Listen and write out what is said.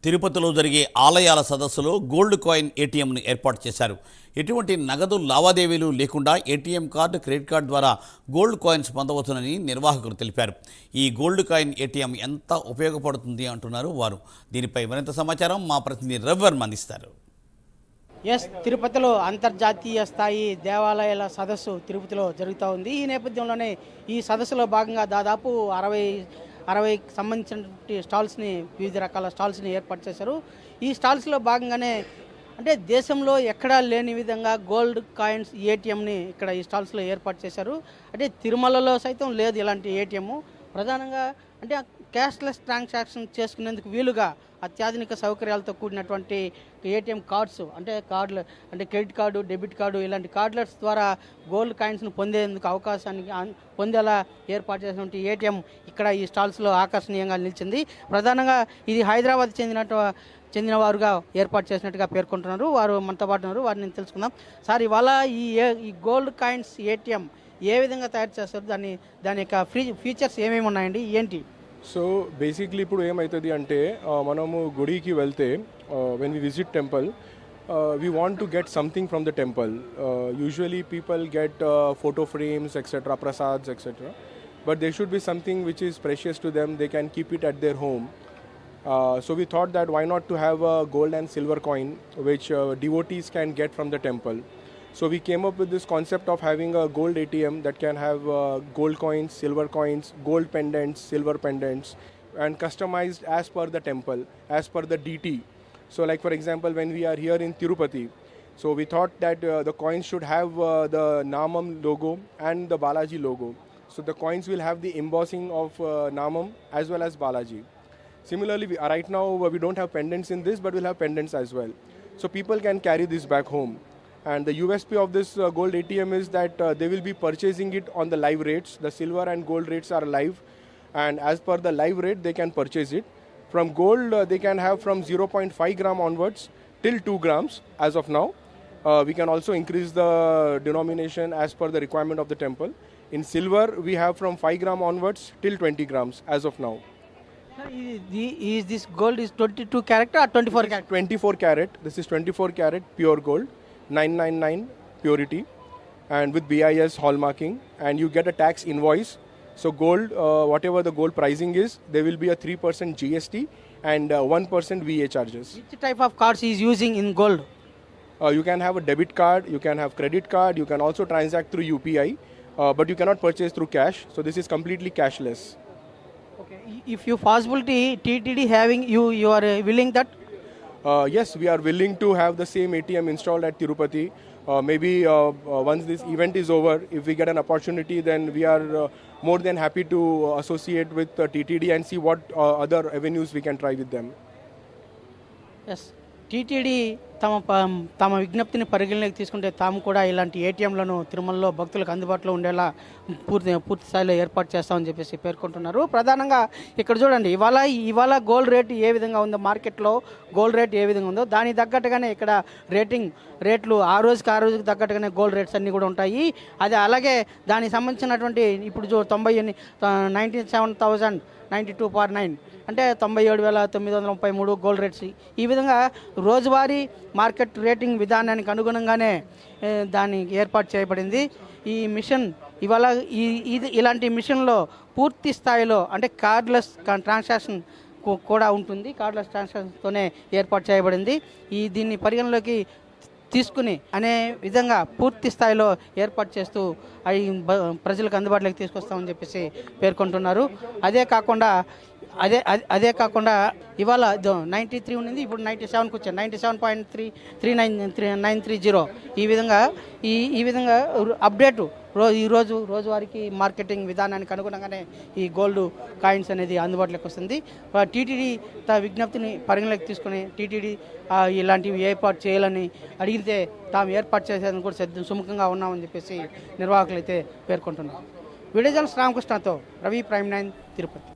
తిరుపతిలో జరిగే ఆలయాల సదస్సులో గోల్డ్ కాయిన్ ఏటీఎంను ఏర్పాటు చేశారు. ఎటువంటి నగదు లావాదేవీలు లేకుండా ఏటీఎం కార్డు, క్రెడిట్ కార్డు ద్వారా గోల్డ్ కాయిన్స్ పొందవచ్చునని నిర్వాహకులు తెలిపారు. ఈ గోల్డ్ కాయిన్ ఏటీఎం ఎంత ఉపయోగపడుతుంది అంటున్నారు వారు. దీనిపై మరింత సమాచారం మా ప్రతినిధి రవివర్మ అందిస్తారు. తిరుపతిలో అంతర్జాతీయ స్థాయి దేవాలయాల సదస్సు తిరుపతిలో జరుగుతూ ఉంది. ఈ నేపథ్యంలోనే ఈ సదస్సులో భాగంగా దాదాపు 60కి సంబంధించిన స్టాల్స్ని, వివిధ రకాల స్టాల్స్ని ఏర్పాటు చేశారు. ఈ స్టాల్స్లో భాగంగానే అంటే దేశంలో ఎక్కడా లేని విధంగా గోల్డ్ కాయిన్స్ ఏటీఎంని ఇక్కడ ఈ స్టాల్స్లో ఏర్పాటు చేశారు. అంటే తిరుమలలో సైతం లేదు ఇలాంటి ఏటీఎం. ప్రధానంగా అంటే క్యాష్లెస్ ట్రాన్సాక్షన్ చేసుకునేందుకు వీలుగా అత్యాధునిక సౌకర్యాలతో కూడినటువంటి ఏటీఎం కార్డ్స్, అంటే క్రెడిట్ కార్డు, డెబిట్ కార్డు ఇలాంటి కార్డులెస్ ద్వారా గోల్డ్ కాయిన్స్ను పొందేందుకు అవకాశాన్ని పొందేలా ఏర్పాటు చేసినటువంటి ఏటీఎం ఇక్కడ ఈ స్టాల్స్లో ఆకర్షణీయంగా నిలిచింది. ప్రధానంగా ఇది హైదరాబాద్ చెందిన వారుగా ఏర్పాటు చేసినట్టుగా పేర్కొంటున్నారు. వారు మనతో పాటు ఉన్నారు, వారిని తెలుసుకుందాం. సార్, ఇవాళ ఈ గోల్డ్ కాయిన్స్ ఏటీఎం ఏ విధంగా తయారు చేస్తారు, దాని యొక్క ఫీచర్స్ ఏమేమి ఉన్నాయండి, ఏంటి? సో బేసిక్లీ ఇప్పుడు ఏమవుతుంది అంటే మనము గుడికి వెళ్తే when we visit temple we want to get something from the temple. Usually people get photo frames, etc., prasads, etc., but there should be something which is precious to them. They can keep it at their home. So we thought that why not to have a gold and silver coin which devotees can get from the temple. So we came up with this concept of having a gold ATM that can have gold coins, silver coins, gold pendants, silver pendants, and customized as per the temple, as per the DT. So like for example, when we are here in Tirupati, so we thought that the coins should have the Namam logo and the Balaji logo. So the coins will have the embossing of Namam as well as Balaji. Similarly, right now we don't have pendants in this, but we'll have pendants as well. So people can carry this back home. And the USP of this gold ATM is that they will be purchasing it on the live rates. The silver and gold rates are live, and as per the live rate, they can purchase it. From gold, they can have from 0.5 gram onwards till 2 grams as of now. We can also increase the denomination as per the requirement of the temple. In silver, we have from 5 gram onwards till 20 grams as of now. Is this gold is 22 carat or 24 carat? 24 carat. This is 24 carat pure gold. 999 purity and with BIS hallmarking, and you get a tax invoice. So gold, whatever the gold pricing is, there will be a 3% GST and 1% VA charges. Which type of cards is using in gold? You can have a debit card, you can have credit card, you can also transact through UPI, but you cannot purchase through cash. So this is completely cashless. Okay. If you possibility TTD having, you are willing that? Yes, we are willing to have the same ATM installed at Tirupati. Maybe once this event is over, if we get an opportunity, then we are more than happy to associate with TTD and see what other avenues we can try with them. Yes. TTD తమ విజ్ఞప్తిని పరిగణలోకి తీసుకుంటే తాము కూడా ఇలాంటి ఏటీఎంలను తిరుమలలో భక్తులకు అందుబాటులో ఉండేలా పూర్తి స్థాయిలో ఏర్పాటు చేస్తామని చెప్పేసి పేర్కొంటున్నారు. ప్రధానంగా ఇక్కడ చూడండి, ఇవాళ గోల్డ్ రేట్ ఏ విధంగా ఉందో, మార్కెట్లో గోల్డ్ రేట్ ఏ విధంగా ఉందో దానికి తగ్గట్టుగానే ఇక్కడ రేట్లు ఆ రోజుకి తగ్గట్టుగానే గోల్డ్ రేట్స్ అన్నీ కూడా ఉంటాయి. అది అలాగే దానికి సంబంధించినటువంటి ఇప్పుడు 97,092.9 అంటే 97,933 గోల్డ్ రేట్స్. ఈ విధంగా రోజువారీ మార్కెట్ రేటింగ్ విధానానికి అనుగుణంగానే దాన్ని ఏర్పాటు చేయబడింది. ఈ మిషన్ ఇలాంటి మిషన్లో పూర్తి స్థాయిలో అంటే కార్డ్లెస్ ట్రాన్సాక్షన్ కూడా ఉంటుంది. కార్డ్లెస్ ట్రాన్సాక్షన్తోనే ఏర్పాటు చేయబడింది. దీన్ని పరిగణలోకి తీసుకుని అనే విధంగా పూర్తి స్థాయిలో ఏర్పాటు చేస్తూ అవి ప్రజలకు అందుబాటులోకి తీసుకొస్తామని చెప్పేసి పేర్కొంటున్నారు. అదే కాకుండా ఇవాళ 93 ఉన్నది, ఇప్పుడు 97కి వచ్చారు. 97.33930. ఈ విధంగా అప్డేటు రోజువారికి మార్కెటింగ్ విధానానికి అనుగుణంగానే ఈ గోల్డ్ కాయిన్స్ అనేది అందుబాటులోకి వస్తుంది. టీటీడీ విజ్ఞప్తిని పరిగణలోకి తీసుకుని టీటీడీ ఇలాంటివి ఏర్పాటు చేయాలని అడిగితే తాము ఏర్పాటు చేసేందుకు కూడా సుముఖంగా ఉన్నామని చెప్పేసి నిర్వాహకులు అయితే పేర్కొంటున్నారు. వీడియో జర్నలిస్ట్ రామకృష్ణతో రవి, ప్రైమ్ 9, తిరుపతి.